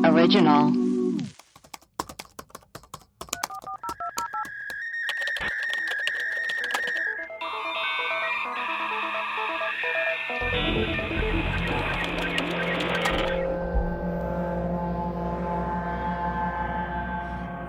Original.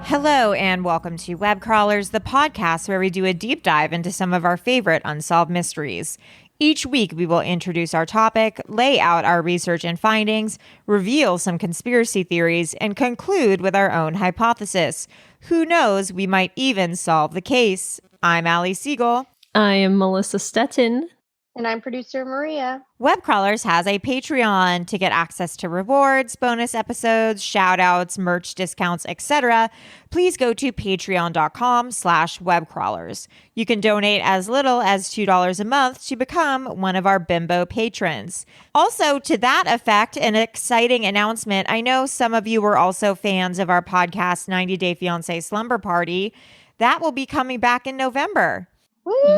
Hello and welcome to Web Crawlers, the podcast where we do a deep dive into some of our favorite unsolved mysteries. Each week, we will introduce our topic, lay out our research and findings, reveal some conspiracy theories, and conclude with our own hypothesis. Who knows, we might even solve the case. I'm Allie Siegel. I am Melissa Stettin. And I'm producer Maria. Web Crawlers has a Patreon to get access to rewards, bonus episodes, shout outs, merch discounts, etc. Please go to patreon.com/webcrawlers. You can donate as little as $2 a month to become one of our bimbo patrons. Also, to that effect, an exciting announcement. I know some of you were also fans of our podcast, 90 Day Fiancé Slumber Party. That will be coming back in November.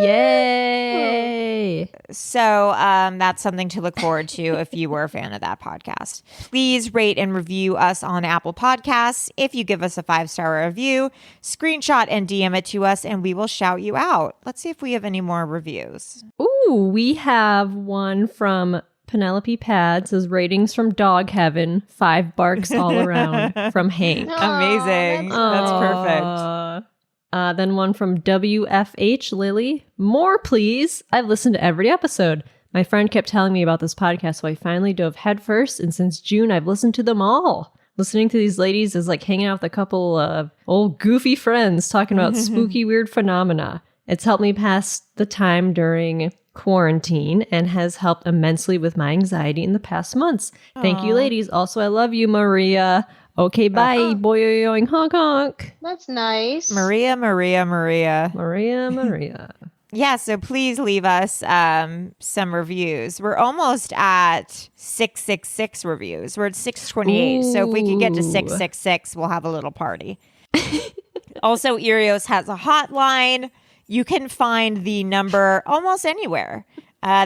Yay! So that's something to look forward to if you were a fan of that podcast. Please rate and review us on Apple Podcasts. If you give us a 5-star review, screenshot and DM it to us and we will shout you out. Let's see if we have any more reviews. Ooh, we have one from Penelope Pad. Says ratings from Dog Heaven, 5 barks all around from Hank. Amazing. That's perfect. Then one from WFH Lily. More, please. I've listened to every episode. My friend kept telling me about this podcast, so I finally dove headfirst, and since June, I've listened to them all. Listening to these ladies is like hanging out with a couple of old goofy friends talking about spooky, weird phenomena. It's helped me pass the time during quarantine and has helped immensely with my anxiety in the past months. Thank you, ladies. Also, I love you, Maria. Okay, bye. Boing, honk, honk. That's nice. Maria. Yeah, so please leave us some reviews. We're almost at 666 reviews. We're at 628. So if we can get to 666, we'll have a little party. Also, Eerios has a hotline. You can find the number almost anywhere.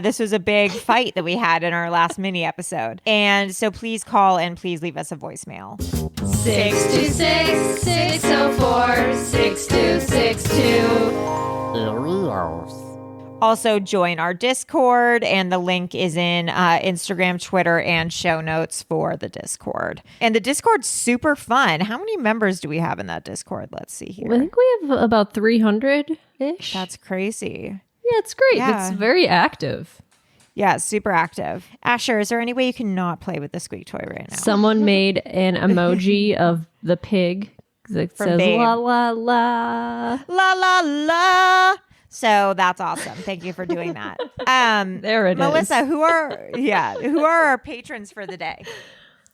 This was a big fight that we had in our last mini episode. And so please call and please leave us a voicemail. 626-604-6262. Also join our Discord, and the link is in Instagram, Twitter, and show notes for the Discord. And the Discord's super fun. How many members do we have in that Discord? Let's see here. I think we have about 300-ish. That's crazy. Yeah, it's great. Yeah. It's very active. Yeah, super active. Asher, is there any way you can not play with the squeak toy right now? Someone made an emoji of the pig that says Babe. la la la. La la la. So that's awesome. Thank you for doing that. There it Melissa, is. who are our patrons for the day?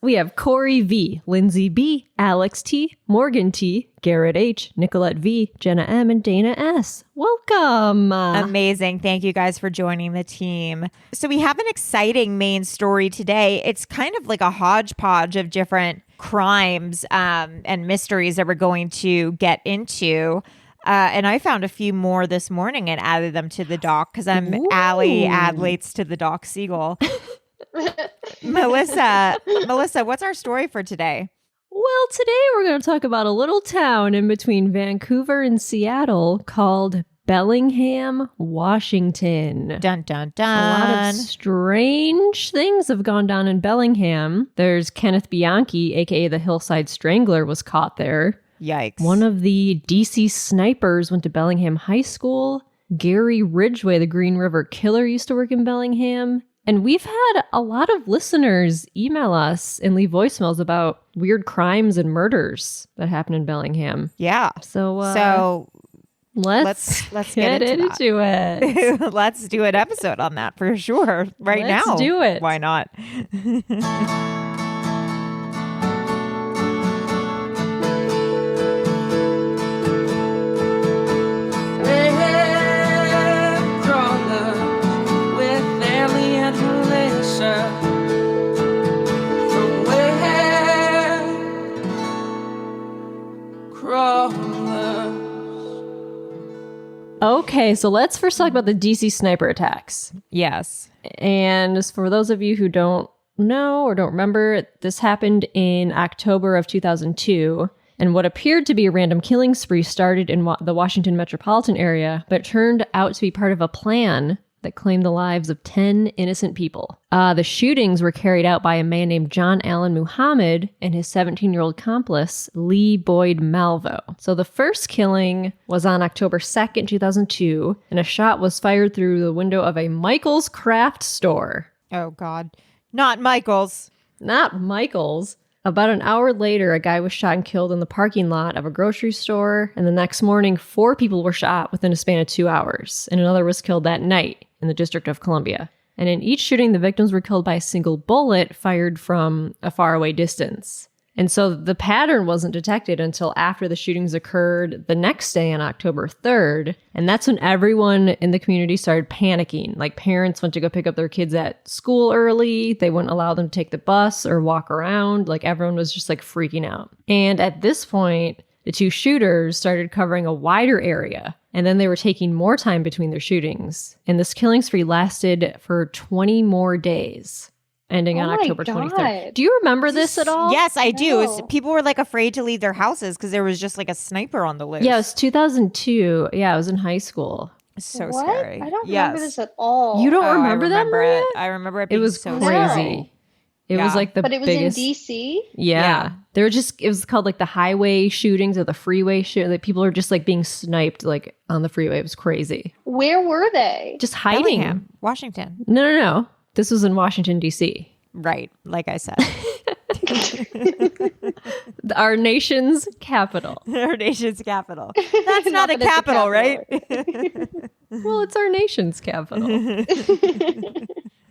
We have Corey V, Lindsay B, Alex T, Morgan T, Garrett H, Nicolette V, Jenna M, and Dana S. Welcome. Amazing. Thank you guys for joining the team. So we have an exciting main story today. It's kind of like a hodgepodge of different crimes and mysteries that we're going to get into. And I found a few more this morning and added them to the doc because I'm Allie Adlates to the doc Siegel. Melissa, what's our story for today? Well, today we're going to talk about a little town in between Vancouver and Seattle called Bellingham, Washington. Dun, dun, dun. A lot of strange things have gone down in Bellingham. There's Kenneth Bianchi, aka the Hillside Strangler, was caught there. Yikes. One of the DC snipers went to Bellingham High School. Gary Ridgway, the Green River Killer, used to work in Bellingham. And we've had a lot of listeners email us and leave voicemails about weird crimes and murders that happen in Bellingham. Yeah. So let's get into it. Let's do an episode on that for sure. Now. Let's do it. Why not? Okay, so let's first talk about the DC sniper attacks. Yes. And for those of you who don't know or don't remember, this happened in October of 2002. And what appeared to be a random killing spree started in the Washington metropolitan area, but turned out to be part of a plan that claimed the lives of 10 innocent people. The shootings were carried out by a man named John Allen Muhammad and his 17-year-old accomplice, Lee Boyd Malvo. So the first killing was on October 2nd, 2002, and a shot was fired through the window of a Michael's craft store. Oh, God. Not Michael's. Not Michael's. About an hour later, a guy was shot and killed in the parking lot of a grocery store, and the next morning, 4 people were shot within a span of 2 hours, and another was killed that night in the District of Columbia. And in each shooting, the victims were killed by a single bullet fired from a faraway distance. And so the pattern wasn't detected until after the shootings occurred the next day on October 3rd. And that's when everyone in the community started panicking. Like, parents went to go pick up their kids at school early. They wouldn't allow them to take the bus or walk around. Like, everyone was just like freaking out. And at this point, the 2 shooters started covering a wider area. And then they were taking more time between their shootings. And this killing spree lasted for 20 more days. Ending on October 23rd. Do you remember this at all? Yes, I do. No. People were like afraid to leave their houses because there was just like a sniper on the loose. Yeah, it was 2002. Yeah, I was in high school. So What? scary. I don't Yes. remember this at all. You don't Oh, remember that, Maria? it. I remember it It being was so crazy. scary. It was Yeah. like the But it was biggest. in DC? Yeah. They were just, it was called like the highway shootings or the freeway shoot. Like, people are just like being sniped like on the freeway. It was crazy. Where were they? Just hiding. Bellingham, Washington. No. This was in Washington, D.C. Right. Like I said. Our nation's capital. Our nation's capital. That's not a that it's a capital, right? Well, it's our nation's capital.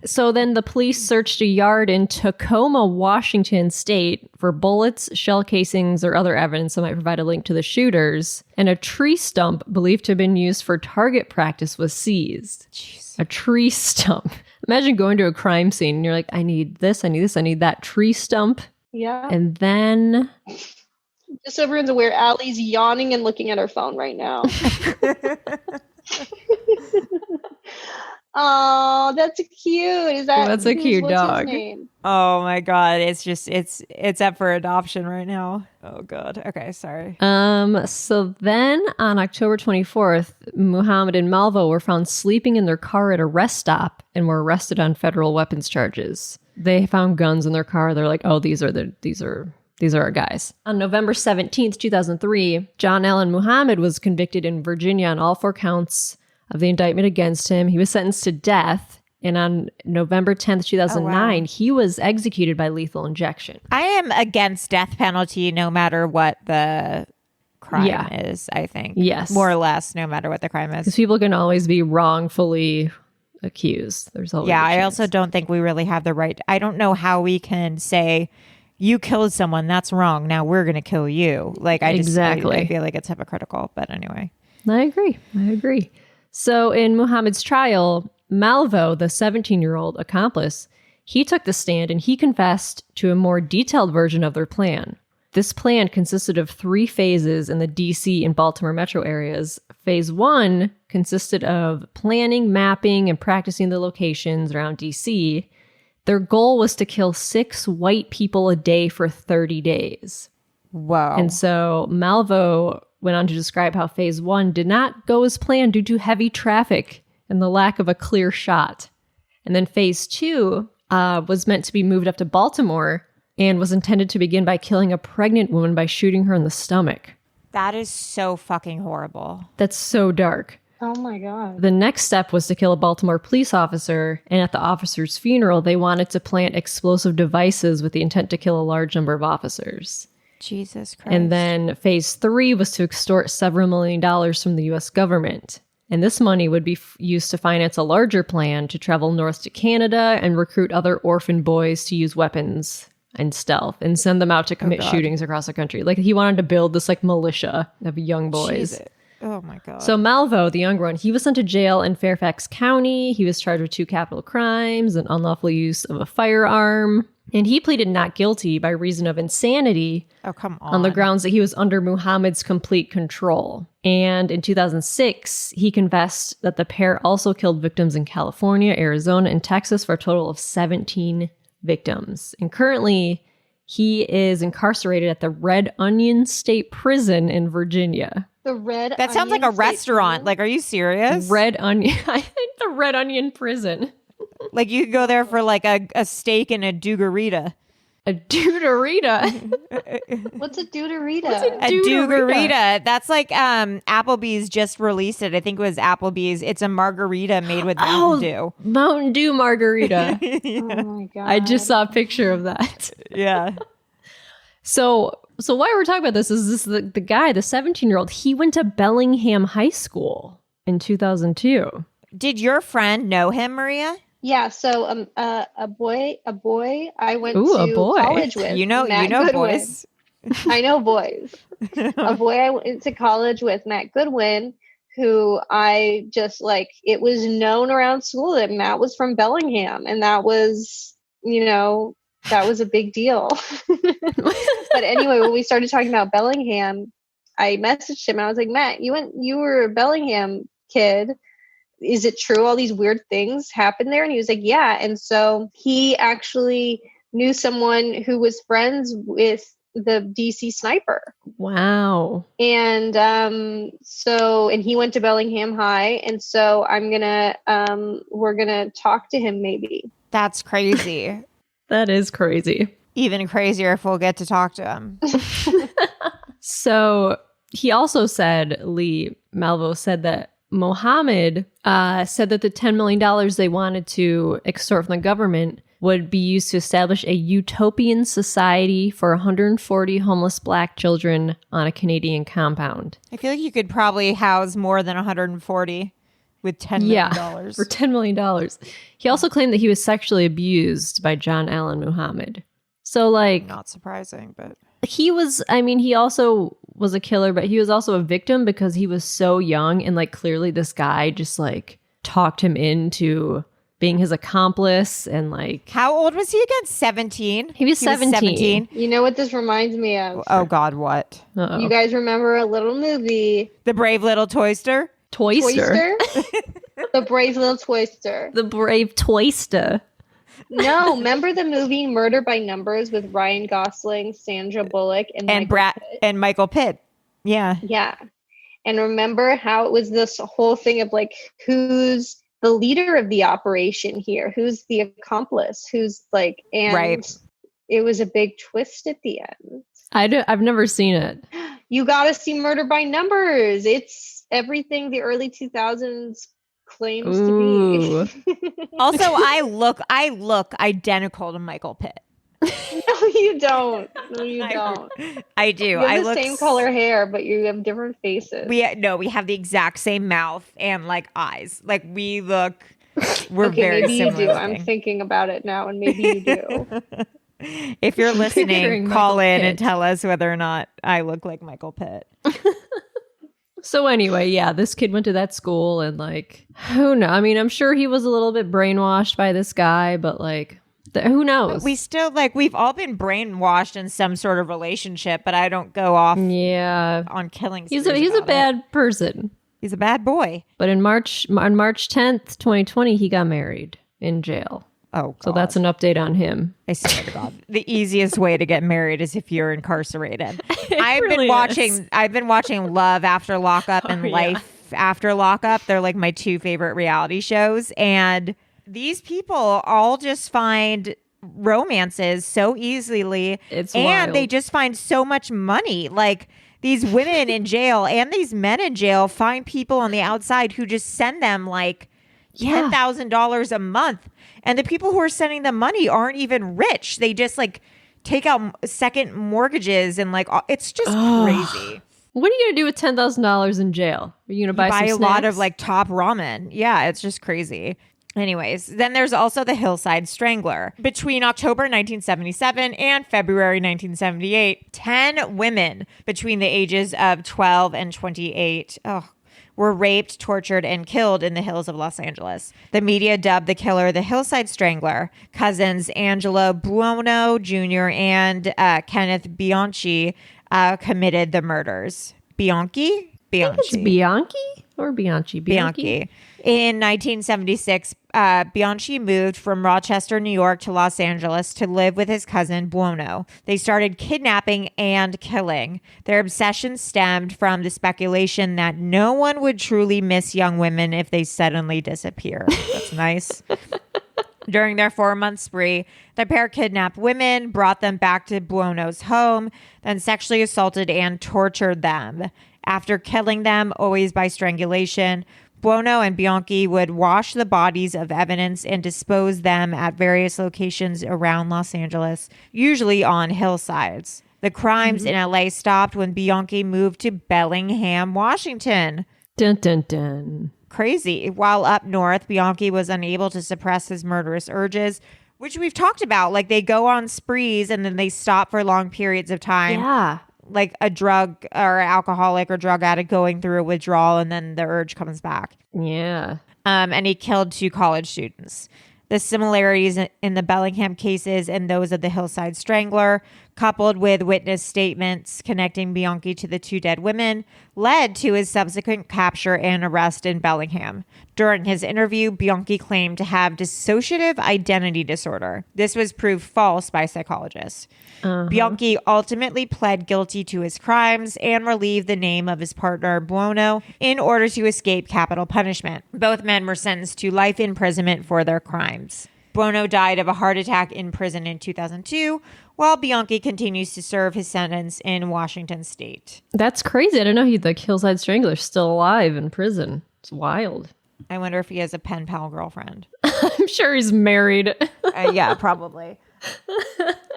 So then the police searched a yard in Tacoma, Washington state for bullets, shell casings, or other evidence that might provide a link to the shooters. And a tree stump believed to have been used for target practice was seized. Jeez. A tree stump. Imagine going to a crime scene and you're like, I need this, I need this, I need that tree stump. Yeah. And then Just so everyone's aware, Allie's yawning and looking at her phone right now. Oh, that's cute. Is that That's a cute what's dog. His name? Oh my God. It's just, it's up for adoption right now. Oh God. Okay. Sorry. So then on October 24th, Muhammad and Malvo were found sleeping in their car at a rest stop and were arrested on federal weapons charges. They found guns in their car. They're like, oh, these are our guys. On November 17th, 2003, John Allen Muhammad was convicted in Virginia on all 4 counts of the indictment against him. He was sentenced to death. And on November 10th, 2009, he was executed by lethal injection. I am against death penalty no matter what the crime is, I think. Yes. More or less, no matter what the crime Because is. people can always be wrongfully accused. There's always Yeah, a I chance. also don't think we really have the right. I don't know how we can say, you killed someone, that's wrong, now we're going to kill you. Like, I just Exactly. I feel like it's hypocritical, but anyway. I agree. So in Muhammad's trial, Malvo, the 17-year-old accomplice, he took the stand and he confessed to a more detailed version of their plan. This plan consisted of 3 phases in the DC and Baltimore metro areas. Phase 1 consisted of planning, mapping, and practicing the locations around DC. Their goal was to kill 6 white people a day for 30 days. Whoa. And so Malvo went on to describe how phase 1 did not go as planned due to heavy traffic and the lack of a clear shot. And then phase 2 was meant to be moved up to Baltimore and was intended to begin by killing a pregnant woman by shooting her in the stomach. That is so fucking horrible. That's so dark. Oh my God. The next step was to kill a Baltimore police officer, and at the officer's funeral, they wanted to plant explosive devices with the intent to kill a large number of officers. Jesus Christ. And then phase 3 was to extort several $1 million from the U.S. government. And this money would be used to finance a larger plan to travel north to Canada and recruit other orphan boys to use weapons and stealth and send them out to commit shootings across the country. Like, he wanted to build this like militia of young boys. Jesus. Oh my God. So Malvo, the younger one, he was sent to jail in Fairfax County. He was charged with 2 capital crimes and unlawful use of a firearm. And he pleaded not guilty by reason of insanity oh, come on the grounds that he was under Muhammad's complete control. And in 2006, he confessed that the pair also killed victims in California, Arizona, and Texas for a total of 17 victims. And currently, he is incarcerated at the Red Onion State Prison in Virginia. The Red That sounds like a Onion State restaurant. Prison? Like, are you serious? Red Onion. I think the Red Onion Prison. Like, you could go there for like a steak and a dougarita. A Deuterita. What's a deuterita? A dougarita. That's like Applebee's just released it. I think it was Applebee's. It's a margarita made with Mountain Dew. Mountain Dew margarita. Oh my god! I just saw a picture of that. Yeah. So why we're talking about this is the guy, the 17-year-old, he went to Bellingham High School in 2002. Did your friend know him, Maria? Yeah, so a boy I went Ooh, a to boy. college with. You know Goodwin. boys. I know boys. A boy I went to college with, Matt Goodwin, who I just like, it was known around school that Matt was from Bellingham, and that was, that was a big deal. But anyway, when we started talking about Bellingham, I messaged him. I was like, Matt, you were a Bellingham kid. Is it true all these weird things happened there? And he was like, yeah. And so he actually knew someone who was friends with the DC sniper. Wow. And and he went to Bellingham High. And so we're gonna talk to him maybe. That's crazy. That is crazy. Even crazier if we'll get to talk to him. So he also said, Lee Malvo said that Mohammed said that the $10 million they wanted to extort from the government would be used to establish a utopian society for 140 homeless black children on a Canadian compound. I feel like you could probably house more than 140 with $10 million. Yeah, for $10 million. He also claimed that he was sexually abused by John Allen Muhammad. So, like... Not surprising, but... He also was a killer, but he was also a victim because he was so young, and like clearly this guy just like talked him into being his accomplice. And like, how old was he again? 17? He was 17. You know what this reminds me of? Oh God, what? Uh-oh. You guys remember a little movie? The Brave Little Toyster? Toyster? The Brave Little Toyster. The Brave Toyster. No, remember the movie Murder by Numbers with Ryan Gosling, Sandra Bullock, and Michael Pitt? Yeah. Yeah. And remember how it was this whole thing of like, who's the leader of the operation here? Who's the accomplice? Who's like, and right. It was a big twist at the end. I've never seen it. You got to see Murder by Numbers. It's everything the early 2000s claims to be. Also, I look identical to Michael Pitt. No, you don't. No, you don't. I do. You have the same color hair, but you have different faces. We have the exact same mouth and like eyes. Like we're okay, very maybe similar. You do. I'm thinking about it now, and maybe you do. If you're listening, call Michael in Pitt. and tell us whether or not I look like Michael Pitt. So anyway, yeah, this kid went to that school, and like, who knows? I mean, I'm sure he was a little bit brainwashed by this guy, but like, who knows? But we still we've all been brainwashed in some sort of relationship, but I don't go off on killing. He's a bad person. He's a bad boy. But on March 10th, 2020, he got married in jail. Oh, God. So that's an update on him. I swear to God, the easiest way to get married is if you're incarcerated. I've been watching Love After Lockup and Life After Lockup. They're like my two favorite reality shows, and these people all just find romances so easily, It's and wild. they just find so much money. Like these women in jail and these men in jail find people on the outside who just send them like $10,000 a month. And the people who are sending them money aren't even rich. They just like take out second mortgages and like it's just crazy. What are you gonna do with $10,000 in jail? Are you gonna buy a some lot snacks? of like top ramen. Yeah, it's just crazy. Anyways, then there's also the Hillside Strangler. Between October 1977 and February 1978, 10 women between the ages of 12 and 28 were raped, tortured, and killed in the hills of Los Angeles. The media dubbed the killer the Hillside Strangler. Cousins Angelo Buono Jr. and Kenneth Bianchi committed the murders. Bianchi? I think it's Bianchi or Bianchi? Bianchi. In 1976, Bianchi moved from Rochester, New York to Los Angeles to live with his cousin Buono. They started kidnapping and killing. Their obsession stemmed from the speculation that no one would truly miss young women if they suddenly disappear. That's nice. During their 4-month spree, the pair kidnapped women, brought them back to Buono's home, then sexually assaulted and tortured them. After killing them, always by strangulation, Buono and Bianchi would wash the bodies of evidence and dispose them at various locations around Los Angeles, usually on hillsides. The crimes in LA stopped when Bianchi moved to Bellingham, Washington. Dun, dun, dun. Crazy. While up north, Bianchi was unable to suppress his murderous urges, which we've talked about. Like, they go on sprees and then they stop for long periods of time. Yeah. Like a drug or alcoholic or drug addict going through a withdrawal, and then the urge comes back. Yeah. And he killed 2 college students. The similarities in the Bellingham cases and those of the Hillside Strangler, coupled with witness statements connecting Bianchi to the 2 dead women, led to his subsequent capture and arrest in Bellingham. During his interview, Bianchi claimed to have dissociative identity disorder. This was proved false by psychologists. Bianchi ultimately pled guilty to his crimes and relieved the name of his partner, Buono, in order to escape capital punishment. Both men were sentenced to life imprisonment for their crimes. Buono died of a heart attack in prison in 2002, while Bianchi continues to serve his sentence in Washington state. That's crazy. I didn't know the Hillside Strangler is still alive in prison. It's wild. I wonder if he has a pen pal girlfriend. I'm sure he's married. Yeah, probably.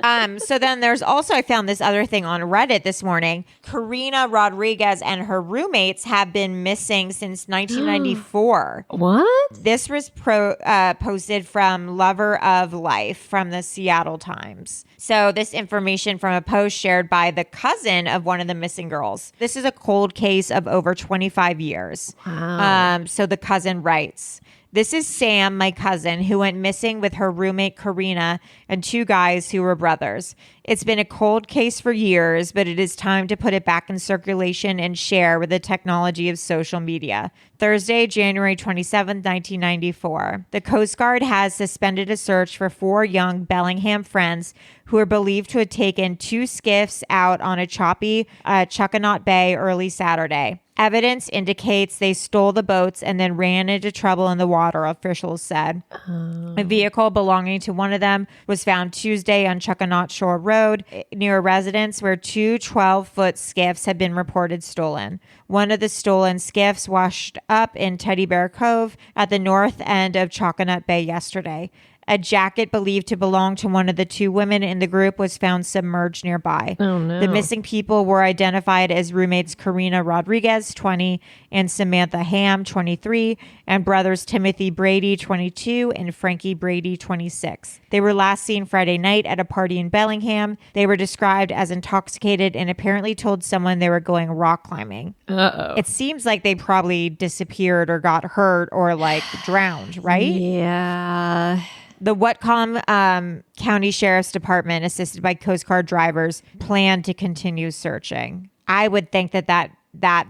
So then there's also, I found this other thing on Reddit this morning. Karina Rodriguez and her roommates have been missing since 1994. What? This was posted from Lover of Life from the Seattle Times. So this information from a post shared by the cousin of one of the missing girls. This is a cold case of over 25 years. Wow. So the cousin writes, "This is Sam, my cousin, who went missing with her roommate Karina and 2 guys who were brothers. It's been a cold case for years, but it is time to put it back in circulation and share with the technology of social media." Thursday, January 27, 1994. The Coast Guard has suspended a search for 4 young Bellingham friends who are believed to have taken 2 skiffs out on a choppy Chuckanut Bay early Saturday. Evidence indicates they stole the boats and then ran into trouble in the water, officials said. A vehicle belonging to one of them was found Tuesday on Chuckanut Shore Road near a residence where 2 12-foot skiffs had been reported stolen. One of the stolen skiffs washed up in Teddy Bear Cove at the north end of Chuckanut Bay yesterday. A jacket believed to belong to one of the 2 women in the group was found submerged nearby. Oh, no. The missing people were identified as roommates Karina Rodriguez, 20, and Samantha Ham, 23, and brothers Timothy Brady, 22, and Frankie Brady, 26. They were last seen Friday night at a party in Bellingham. They were described as intoxicated and apparently told someone they were going rock climbing. Uh-oh. It seems like they probably disappeared or got hurt or drowned, right? Yeah. The Whatcom County Sheriff's Department, assisted by Coast Guard drivers, plan to continue searching. I would think that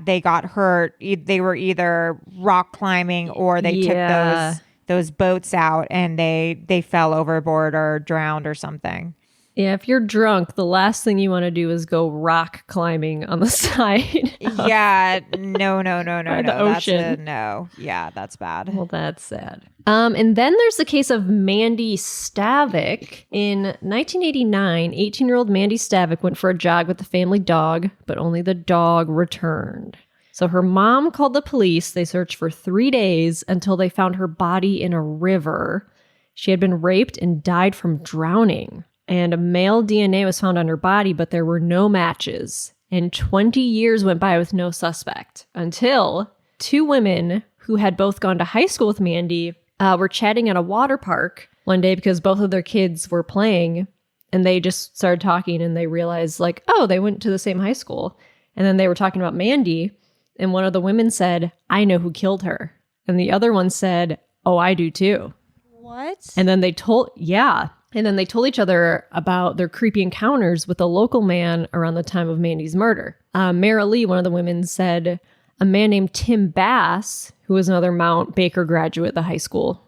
they got hurt. They were either rock climbing or they took those boats out and they fell overboard or drowned or something. Yeah, if you're drunk, the last thing you want to do is go rock climbing on the side. Yeah, no. the ocean. No. Yeah, that's bad. Well, that's sad. And then there's the case of Mandy Stavik. In 1989, 18-year-old Mandy Stavik went for a jog with the family dog, but only the dog returned. So her mom called the police. They searched for 3 days until they found her body in a river. She had been raped and died from drowning. And a male DNA was found on her body, but there were no matches. And 20 years went by with no suspect until 2 women who had both gone to high school with Mandy were chatting at a water park one day because both of their kids were playing, and they just started talking and they realized they went to the same high school. And then they were talking about Mandy, and one of the women said, "I know who killed her." And the other one said, "Oh, I do too." What? And then they told each other about their creepy encounters with a local man around the time of Mandy's murder. Mara Lee, one of the women, said a man named Tim Bass, who was another Mount Baker graduate at the high school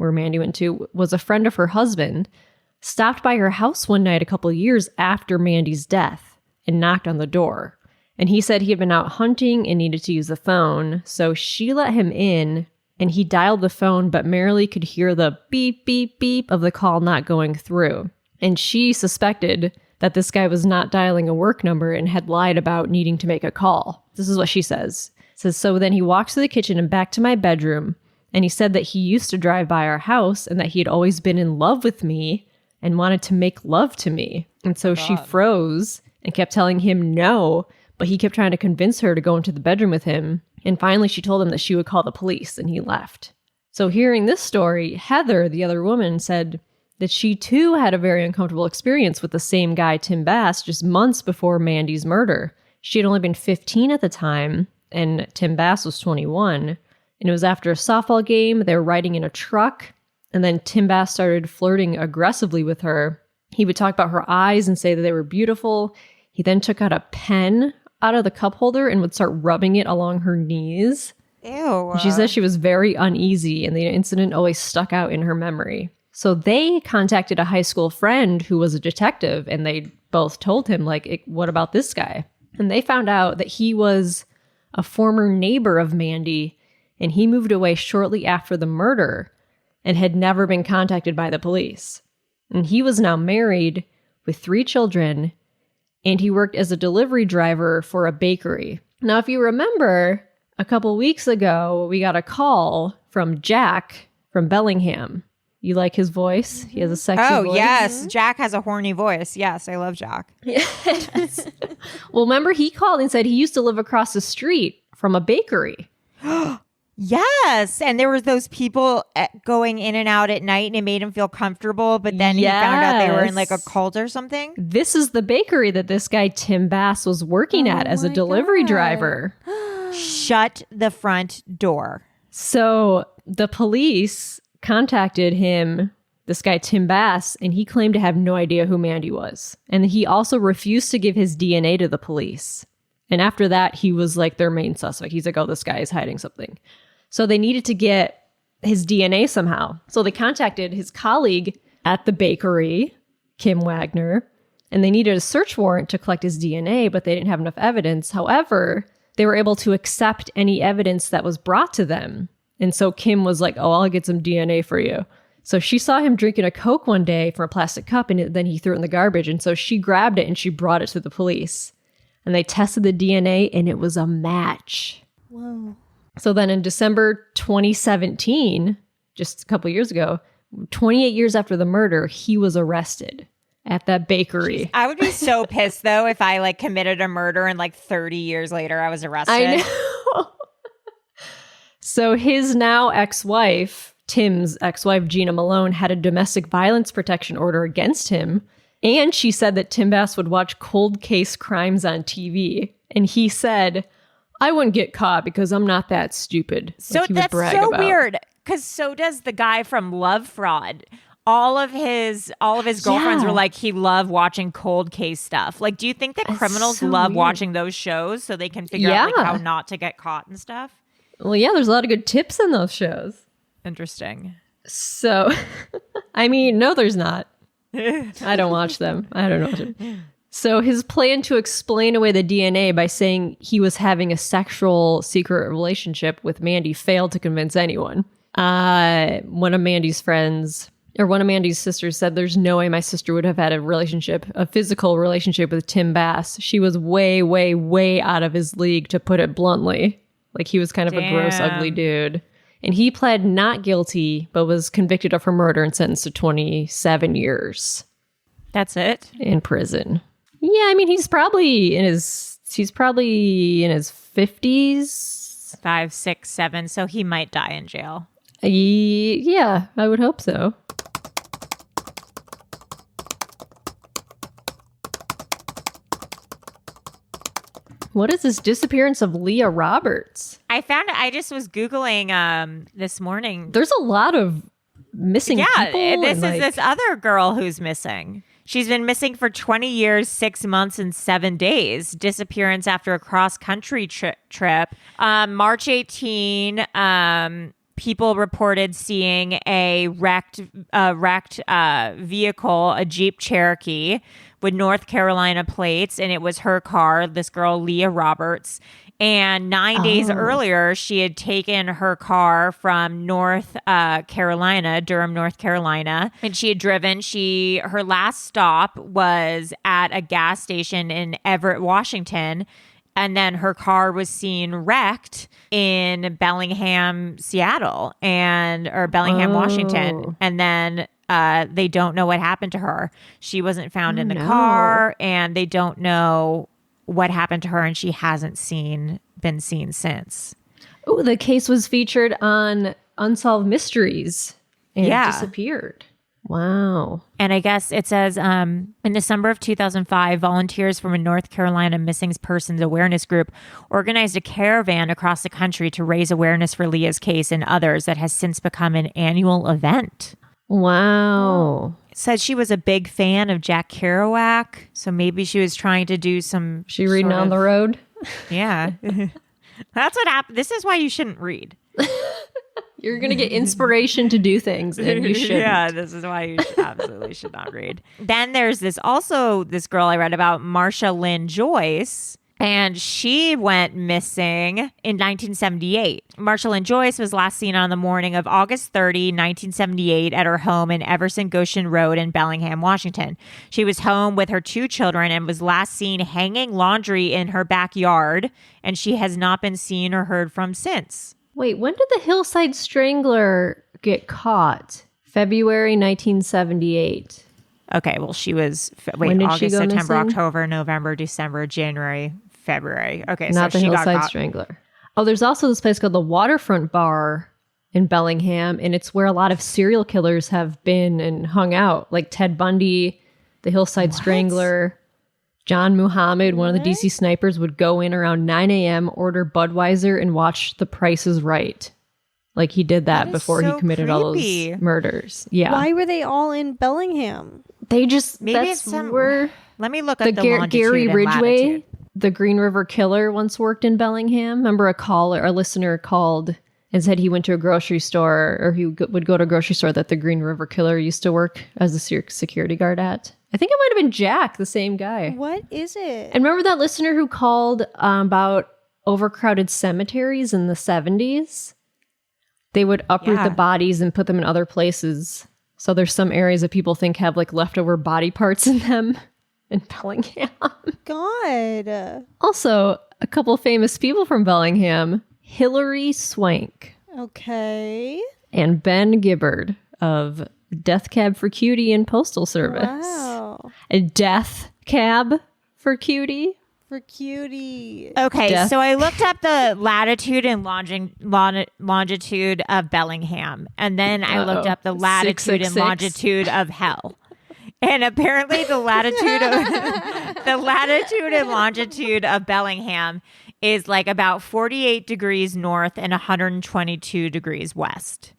where Mandy went to, was a friend of her husband, stopped by her house one night a couple of years after Mandy's death and knocked on the door. And he said he had been out hunting and needed to use the phone. So she let him in and he dialed the phone, but Marilee could hear the beep, beep, beep of the call not going through. And she suspected that this guy was not dialing a work number and had lied about needing to make a call. This is what she says. It says, so then he walks to the kitchen and back to my bedroom. And he said that he used to drive by our house and that he had always been in love with me and wanted to make love to me. And so she froze and kept telling him no, but he kept trying to convince her to go into the bedroom with him. And finally, she told him that she would call the police, and he left. So hearing this story, Heather, the other woman, said that she too had a very uncomfortable experience with the same guy, Tim Bass, just months before Mandy's murder. She had only been 15 at the time, and Tim Bass was 21. And it was after a softball game. They were riding in a truck, and then Tim Bass started flirting aggressively with her. He would talk about her eyes and say that they were beautiful. He then took out a pen out of the cup holder and would start rubbing it along her knees. Ew. And she says she was very uneasy, and the incident always stuck out in her memory. So they contacted a high school friend who was a detective, and they both told him, like, what about this guy? And they found out that he was a former neighbor of Mandy, and he moved away shortly after the murder and had never been contacted by the police. And he was now married with 3 children, and he worked as a delivery driver for a bakery. Now, if you remember, a couple weeks ago, we got a call from Jack from Bellingham. You like his voice? He has a sexy voice. Oh, yes. Jack has a horny voice. Yes, I love Jack. Yes. Well, remember, he called and said he used to live across the street from a bakery. Yes. And there was those people going in and out at night, and it made him feel comfortable. But then he found out they were in like a cult or something. This is the bakery that this guy, Tim Bass, was working at as a delivery driver. Shut the front door. So the police contacted him, this guy, Tim Bass, and he claimed to have no idea who Mandy was. And he also refused to give his DNA to the police. And after that, he was like their main suspect. He's like, oh, this guy is hiding something. So they needed to get his DNA somehow. So they contacted his colleague at the bakery, Kim Wagner, and they needed a search warrant to collect his DNA, but they didn't have enough evidence. However, they were able to accept any evidence that was brought to them. And so Kim was like, oh, I'll get some DNA for you. So she saw him drinking a Coke one day from a plastic cup, and then he threw it in the garbage. And so she grabbed it and she brought it to the police. And they tested the DNA, and it was a match. Whoa. So then in December 2017, just a couple years ago, 28 years after the murder, he was arrested at that bakery. Jeez, I would be so pissed, though, if I like committed a murder and like 30 years later I was arrested. I know. So his now ex-wife, Tim's ex-wife, Gina Malone, had a domestic violence protection order against him. And she said that Tim Bass would watch cold case crimes on TV. And he said, I wouldn't get caught because I'm not that stupid. So like that's so weird, because so does the guy from Love Fraud. All of his girlfriends were like, he loved watching cold case stuff. Like, do you think that criminals love watching those shows so they can figure out like how not to get caught and stuff? Well, yeah, there's a lot of good tips in those shows. Interesting. So, I mean, no, there's not. I don't watch them. I don't know. So his plan to explain away the DNA by saying he was having a sexual secret relationship with Mandy failed to convince anyone. One of Mandy's friends, or one of Mandy's sisters, said there's no way my sister would have had a physical relationship with Tim Bass. She was way, way, way out of his league, to put it bluntly. Like, he was kind of a gross, ugly dude. And he pled not guilty, but was convicted of her murder and sentenced to 27 years. That's it? In prison. Yeah, I mean, he's probably in his 50s. 5, 6, 7. So he might die in jail. Yeah, I would hope so. What is this disappearance of Leah Roberts? I just was Googling this morning. There's a lot of missing people. Yeah, this is this other girl who's missing. She's been missing for 20 years, 6 months, and 7 days. Disappearance after a cross-country trip. March 18, people reported seeing a wrecked vehicle, a Jeep Cherokee with North Carolina plates, and it was her car, this girl, Leah Roberts. And 9 days earlier, she had taken her car from North Carolina, Durham, North Carolina, and she had driven. Her last stop was at a gas station in Everett, Washington. And then her car was seen wrecked in Bellingham, Seattle, or Bellingham, Washington. And then they don't know what happened to her. She wasn't found in the car, and they don't know what happened to her, and she hasn't been seen since. Oh, the case was featured on Unsolved Mysteries and disappeared. Wow. And I guess it says in December of 2005, volunteers from a North Carolina missing persons awareness group organized a caravan across the country to raise awareness for Leah's case and others that has since become an annual event. Wow. It said she was a big fan of Jack Kerouac, so maybe she was trying to do some... She reading on the road? Yeah. That's what happened. This is why you shouldn't read. You're going to get inspiration to do things, and you shouldn't. Yeah, this is why you absolutely should not read. Then there's this girl I read about, Marsha Lynn Joyce, and she went missing in 1978. Marsha Lynn Joyce was last seen on the morning of August 30, 1978 at her home in Everson Goshen Road in Bellingham, Washington. She was home with her 2 children and was last seen hanging laundry in her backyard, and she has not been seen or heard from since. Wait, when did the Hillside Strangler get caught? February 1978. Okay, well, she was August, September, missing? October, November, December, January, February. Okay, Not so the she got Hillside caught. Strangler. Oh, there's also this place called the Waterfront Bar in Bellingham, and it's where a lot of serial killers have been and hung out, like Ted Bundy, the Hillside Strangler. John Muhammad, one of the DC snipers, would go in around 9 a.m., order Budweiser, and watch The Price is Right. Like he did that before he committed all those murders. Yeah. Why were they all in Bellingham? They just, Maybe that's it's where let me look up the Gary longitude and Ridgway, latitude. the Green River Killer, once worked in Bellingham. Remember a listener called and said he went to a grocery store, or he would go to a grocery store that the Green River Killer used to work as a security guard at. I think it might have been Jack, the same guy. What is it? And remember that listener who called about overcrowded cemeteries in the 70s? They would uproot the bodies and put them in other places. So there's some areas that people think have like leftover body parts in them in Bellingham. God. Also, a couple famous people from Bellingham, Hilary Swank. Okay. And Ben Gibbard of Death Cab for Cutie and Postal Service. Wow. A Death Cab for Cutie. For cutie. Okay, so I looked up the latitude and longitude of Bellingham, and then I looked up the latitude and 666. longitude of hell. And apparently the latitude and longitude of Bellingham is like about 48 degrees north and 122 degrees west.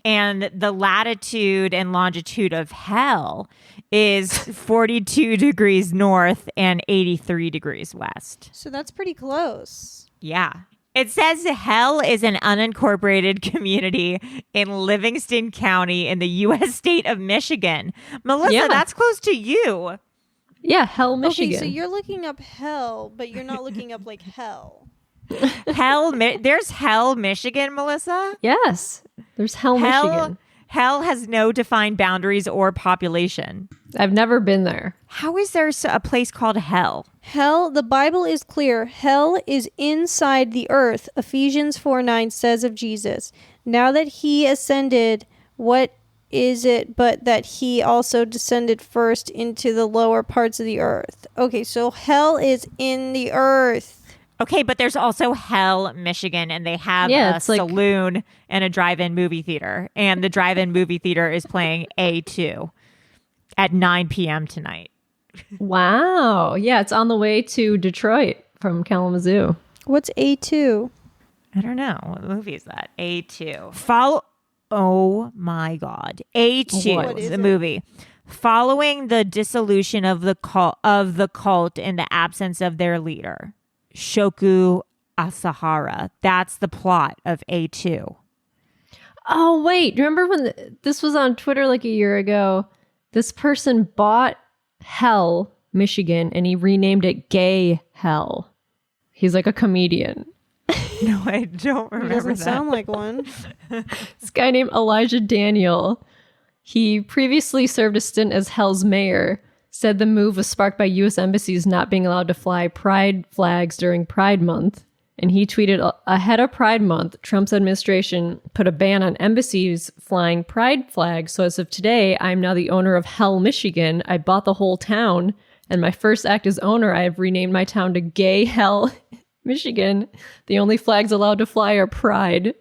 And the latitude and longitude of hell is 42 degrees north and 83 degrees west. So that's pretty close. Yeah. It says hell is an unincorporated community in Livingston County in the U.S. state of Michigan. Melissa, that's close to you. Yeah, Hell, Michigan. Okay, so you're looking up hell, but you're not looking up like hell. There's Hell, Michigan, Melissa? Yes, there's Hell, Michigan. Hell has no defined boundaries or population. I've never been there. How is there a place called Hell? Hell, the Bible is clear. Hell is inside the earth. Ephesians 4:9 says of Jesus, now that he ascended, what is it but that he also descended first into the lower parts of the earth? Okay, so hell is in the earth. Okay, but there's also Hell, Michigan, and they have a saloon and a drive-in movie theater. And the drive-in movie theater is playing A2 at 9 p.m. tonight. Wow. Yeah, it's on the way to Detroit from Kalamazoo. What's A2? I don't know. What movie is that? A2. Oh my God. A2 is the movie. Following the dissolution of the cult in the absence of their leader, Shoku Asahara. That's the plot of A2. Oh, wait. Do you remember when this was on Twitter like a year ago? This person bought Hell, Michigan, and he renamed it Gay Hell. He's like a comedian. No, I don't He remember doesn't that. sound like one. This guy named Elijah Daniel. He previously served a stint as Hell's mayor. Said the move was sparked by U.S. embassies not being allowed to fly pride flags during Pride Month. And he tweeted, ahead of Pride Month, Trump's administration put a ban on embassies flying pride flags. So as of today, I'm now the owner of Hell, Michigan. I bought the whole town. And my first act as owner, I have renamed my town to Gay Hell, Michigan. The only flags allowed to fly are pride.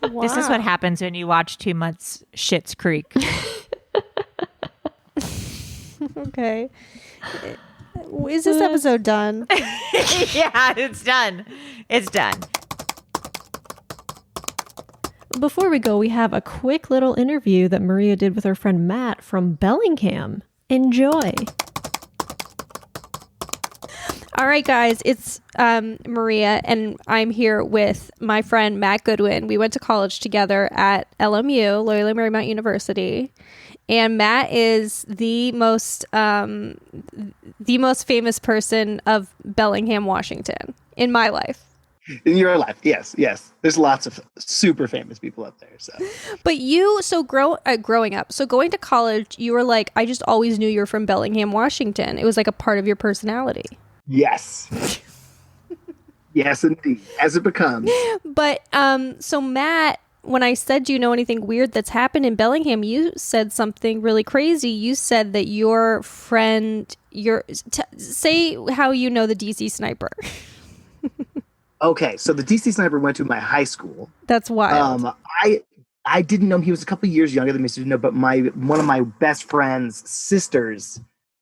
Wow. This is what happens when you watch too much Schitt's Creek. Okay. Is this episode done? Yeah, it's done. It's done. Before we go, we have a quick little interview that Maria did with her friend Matt from Bellingham. Enjoy. All right, guys, it's Maria, and I'm here with my friend Matt Goodwin. We went to college together at LMU, Loyola Marymount University, and Matt is the most famous person of Bellingham, Washington, in my life. In your life, yes. There's lots of super famous people up there. So, But you, growing up, so going to college, you were like, I just always knew you were from Bellingham, Washington. It was like a part of your personality. yes, yes, indeed, as it becomes. But so Matt, when I said, do you know anything weird that's happened in Bellingham, you said something really crazy. You said that your friend, say how you know the DC sniper. Okay, so the DC sniper went to my high school. That's wild. I didn't know him. He was a couple of years younger than me, so I didn't know. But one of my best friend's sisters,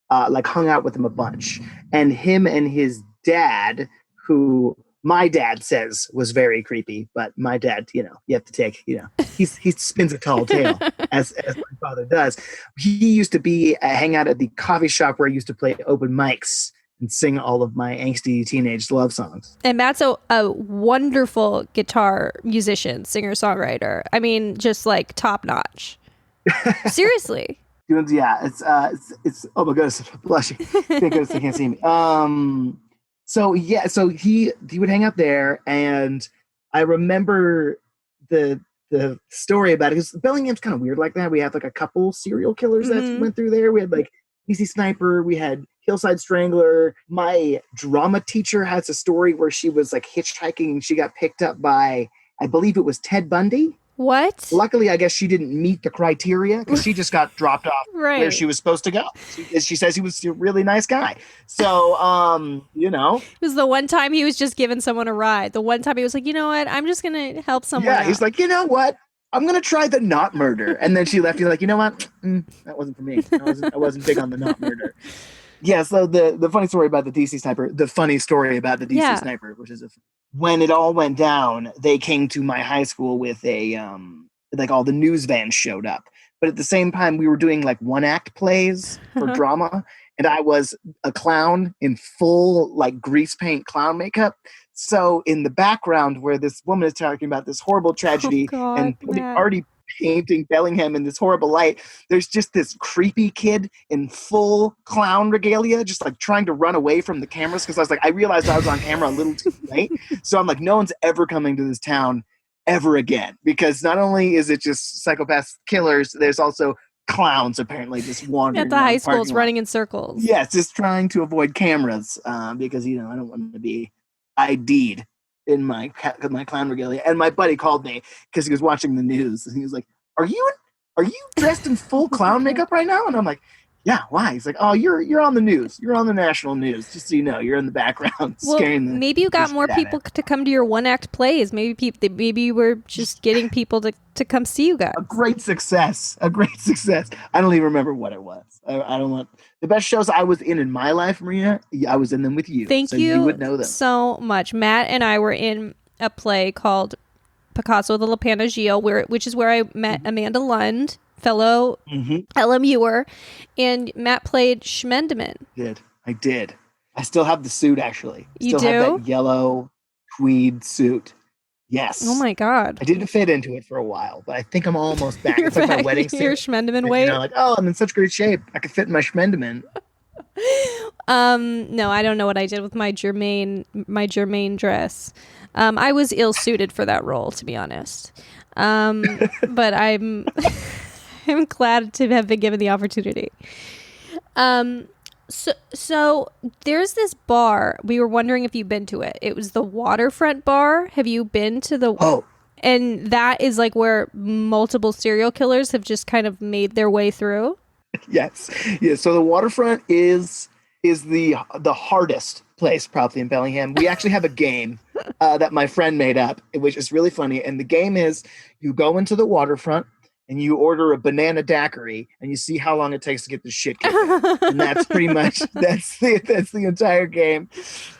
hung out with him a bunch, and him and his dad, who my dad says was very creepy, but my dad, you have to take, he spins a tall tale as my father does. He used to hang out at the coffee shop where I used to play open mics and sing all of my angsty teenage love songs. And Matt's a wonderful guitar musician, singer-songwriter. I mean, just like top notch. Seriously. Yeah, it's oh my goodness, I'm blushing. Thank goodness they can't see me. So he would hang out there, and I remember the story about it, because Bellingham's kind of weird like that. We have like a couple serial killers that went through there. We had like DC Sniper, we had Hillside Strangler. My drama teacher has a story where she was like hitchhiking and she got picked up by, I believe it was Ted Bundy. What? Luckily, I guess she didn't meet the criteria because she just got dropped off Right. where she was supposed to go. She says he was a really nice guy. So, It was the one time he was just giving someone a ride. The one time he was like, you know what? I'm just going to help someone out. he's like, you know what? I'm going to try the not murder. And then she left. You're like, you know what? That wasn't for me. I wasn't big on the not murder. Yeah, so the funny story about the DC Sniper, Sniper, which is when it all went down, they came to my high school with a, all the news vans showed up. But at the same time, we were doing like one act plays for drama. And I was a clown in full like grease paint clown makeup. So in the background where this woman is talking about this horrible tragedy and already painting Bellingham in this horrible light, there's just this creepy kid in full clown regalia just like trying to run away from the cameras, because I realized I was on camera a little too late. So I'm like, no one's ever coming to this town ever again, because not only is it just psychopath killers, there's also clowns apparently just wandering at the high schools parking running lot. in circles. Yes, just trying to avoid cameras because I don't want to be ID'd in my clown regalia. And my buddy called me because he was watching the news, and he was like, are you dressed in full clown makeup right now? And I'm like, yeah, why? He's like, oh, you're on the news. You're on the national news. Just so you know, you're in the background scaring the maybe you got more people to come to your one act plays. Maybe you were just getting people to come see you guys. A great success. I don't even remember what it was. I don't want the best shows I was in my life, Maria. I was in them with you. Thank so you. You would know them so much. Matt and I were in a play called Picasso the Panagio, which is where I met Amanda Lund, fellow LMUer, and Matt played Schmendeman. I did. I still have the suit, actually. You Still have do? that yellow tweed suit. Yes. Oh my God. I didn't fit into it for a while, but I think I'm almost back. It's like my wedding Your suit. Schmendeman weight. Like, oh, I'm in such great shape. I could fit in my Schmendeman. No, I don't know what I did with my Germain dress. I was ill-suited for that role, to be honest. But I'm I'm glad to have been given the opportunity. So there's this bar. We were wondering if you've been to it. It was the Waterfront Bar. Have you been to the? Oh, and that is like where multiple serial killers have just kind of made their way through. yes. So the Waterfront is the hardest place probably in Bellingham. We actually have a game that my friend made up, which is really funny. And the game is you go into the Waterfront and you order a banana daiquiri and you see how long it takes to get the shit kicked out. And that's pretty much that's the entire game.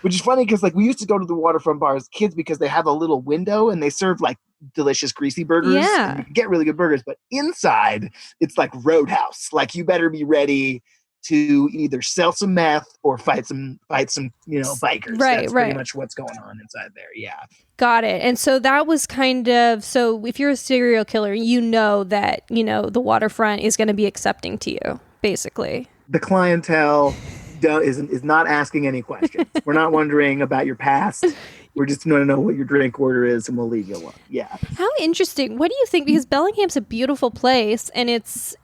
Which is funny because like we used to go to the Waterfront bar as kids because they have a little window and they serve like delicious greasy burgers. Yeah. And you can get really good burgers, but inside it's like Roadhouse. Like you better be ready to either sell some meth or fight some bikers. Right, That's right. pretty much what's going on inside there. Yeah. Got it. And so that was kind of, so if you're a serial killer, you know that, the Waterfront is going to be accepting to you, basically. The clientele is not asking any questions. We're not wondering about your past. We're just going to know what your drink order is and we'll leave you alone. Yeah. How interesting. What do you think? Because Bellingham's a beautiful place and it's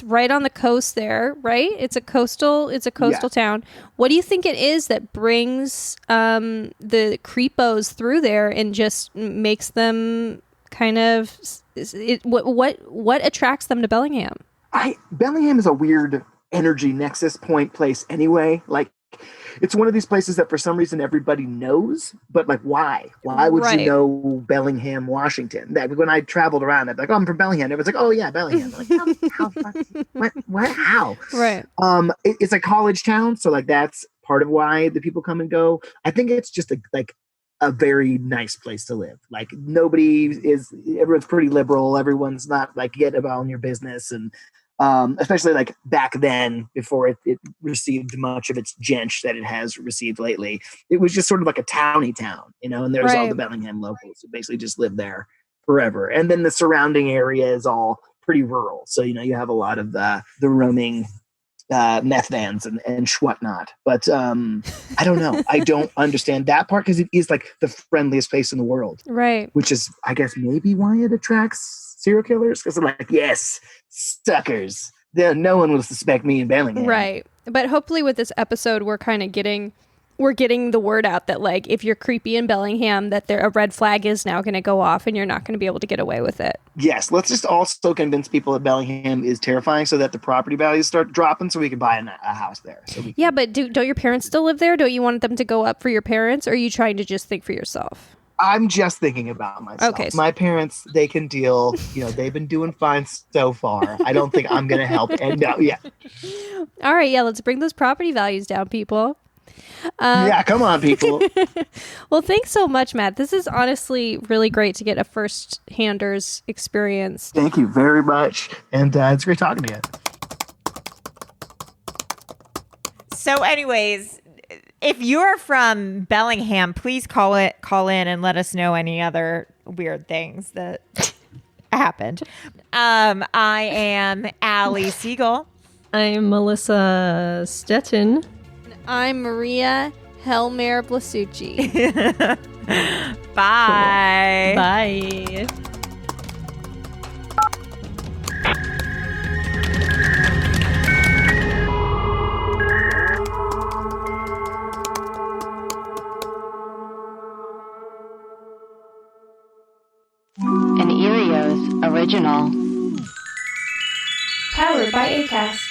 right on the coast there, right? It's a coastal town. What do you think it is that brings the creepos through there and just makes them kind of what attracts them to Bellingham? Bellingham is a weird energy nexus point place anyway. Like it's one of these places that for some reason everybody knows, but like why? Why would you know Bellingham, Washington? That when I traveled around, I'd be like, oh, I'm from Bellingham. Everyone's like, oh yeah, Bellingham. I'm like, how? Right. It's a college town, so like that's part of why the people come and go. I think it's just a very nice place to live. Like everyone's pretty liberal. Everyone's not like get about your business and especially like back then before it received much of its gench that it has received lately. It was just sort of like a towny town, and there's all the Bellingham locals who basically just live there forever. And then the surrounding area is all pretty rural. So, you have a lot of the roaming meth vans and whatnot. But I don't know. I don't understand that part because it is like the friendliest place in the world. Right. Which is, I guess, maybe why it attracts serial killers because they're like, yes, suckers. No one will suspect me in Bellingham. Right. But hopefully with this episode, we're kind of getting the word out that like if you're creepy in Bellingham, that a red flag is now going to go off and you're not going to be able to get away with it. Yes. Let's just also convince people that Bellingham is terrifying so that the property values start dropping so we can buy a house there. Yeah, but don't your parents still live there? Don't you want them to go up for your parents or are you trying to just think for yourself? I'm just thinking about myself. Okay. My parents, they can deal. They've been doing fine so far. I don't think I'm going to help. And yeah. All right. Yeah. Let's bring those property values down, people. Yeah. Come on, people. Well, thanks so much, Matt. This is honestly really great to get a first-handers experience. Thank you very much. And it's great talking to you. So anyways, if you're from Bellingham, please call in and let us know any other weird things that happened. I am Allie Siegel. I'm Melissa Stettin. I'm Maria Helmer Blasucci. Bye. Bye. An Eerie's original. Powered by Acast.